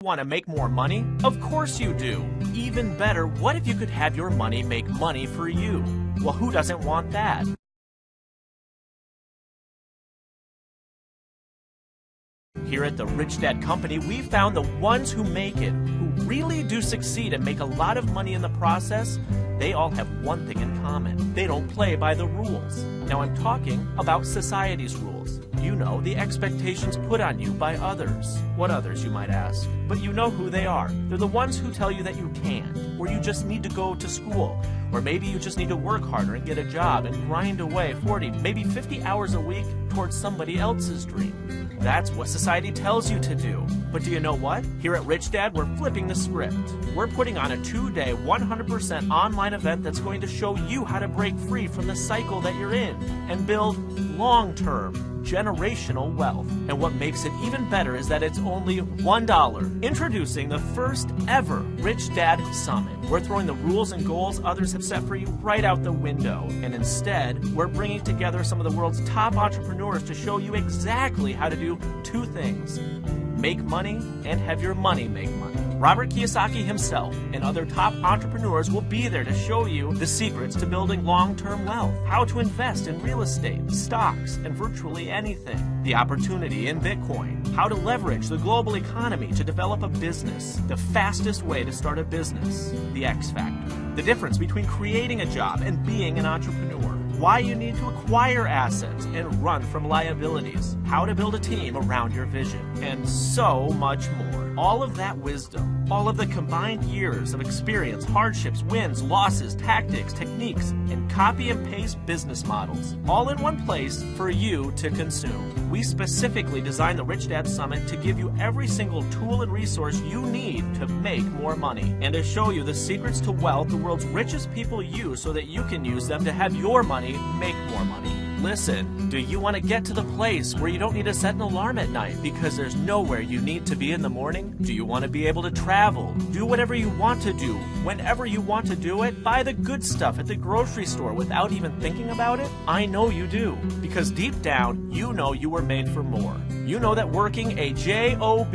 Want to make more money? Of course you do. Even better, what if you could have your money make money for you? Well, who doesn't want that? Here at the Rich Dad Company, we found the ones who make it, who really do succeed and make a lot of money in the process, they all have one thing in common. They don't play by the rules. Now I'm talking about society's rules. You know, the expectations put on you by others. What others, you might ask? But you know who they are. They're the ones who tell you that you can't, or you just need to go to school, or maybe you just need to work harder and get a job and grind away 40, maybe 50 hours a week towards somebody else's dream. That's what society tells you to do. But do you know what? Here at Rich Dad, we're flipping the script. We're putting on a 2-day, 100% online event that's going to show you how to break free from the cycle that you're in and build long-term, generational wealth. And what makes it even better is that it's only $1. Introducing the first ever Rich Dad Summit. We're throwing the rules and goals others have set for you right out the window. And instead, we're bringing together some of the world's top entrepreneurs to show you exactly how to do two things: make money and have your money make money. Robert Kiyosaki himself and other top entrepreneurs will be there to show you the secrets to building long-term wealth, how to invest in real estate, stocks, and virtually anything, the opportunity in Bitcoin, how to leverage the global economy to develop a business, the fastest way to start a business, the X Factor, the difference between creating a job and being an entrepreneur, why you need to acquire assets and run from liabilities, how to build a team around your vision, and so much more. All of that wisdom, all of the combined years of experience, hardships, wins, losses, tactics, techniques, and copy and paste business models, all in one place for you to consume. We specifically designed the Rich Dad Summit to give you every single tool and resource you need to make more money, and to show you the secrets to wealth the world's richest people use so that you can use them to have your money make more money. Listen, do you want to get to the place where you don't need to set an alarm at night because there's nowhere you need to be in the morning? Do you want to be able to travel, do whatever you want to do, whenever you want to do it, buy the good stuff at the grocery store without even thinking about it? I know you do, because deep down, you know you were made for more. You know that working a job,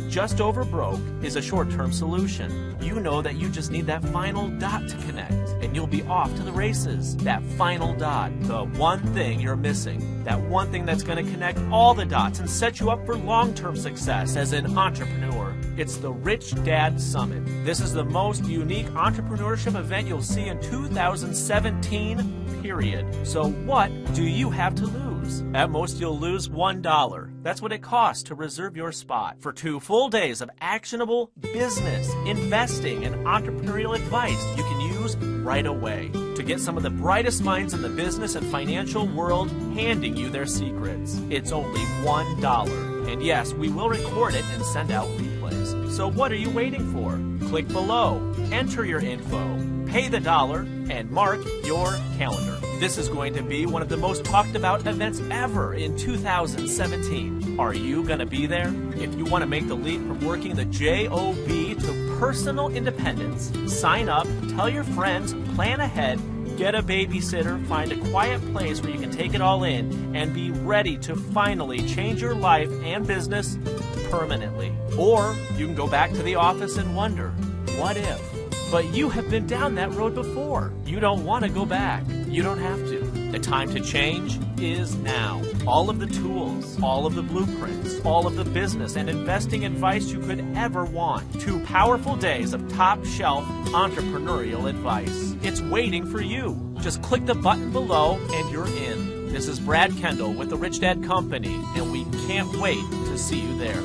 just over broke, is a short-term solution. You know that you just need that final dot to connect, and you'll be off to the races. That final dot, the one thing you're missing, that one thing that's going to connect all the dots and set you up for long-term success as an entrepreneur. It's the Rich Dad Summit. This is the most unique entrepreneurship event you'll see in 2017, period. So what do you have to lose? At most, you'll lose $1. That's what it costs to reserve your spot for 2 full days of actionable business, investing, and entrepreneurial advice you can use right away to get some of the brightest minds in the business and financial world handing you their secrets. It's only $1. And yes, we will record it and send out replays. So what are you waiting for? Click below, enter your info, pay the $1, and mark your calendar. This is going to be one of the most talked about events ever in 2017. Are you going to be there? If you want to make the leap from working the job to personal independence, sign up, tell your friends, plan ahead, get a babysitter, find a quiet place where you can take it all in, and be ready to finally change your life and business permanently. Or you can go back to the office and wonder, what if? But you have been down that road before. You don't want to go back. You don't have to. The time to change is now. All of the tools, all of the blueprints, all of the business and investing advice you could ever want. 2 powerful days of top-shelf entrepreneurial advice. It's waiting for you. Just click the button below and you're in. This is Brad Kendall with the Rich Dad Company, and we can't wait to see you there.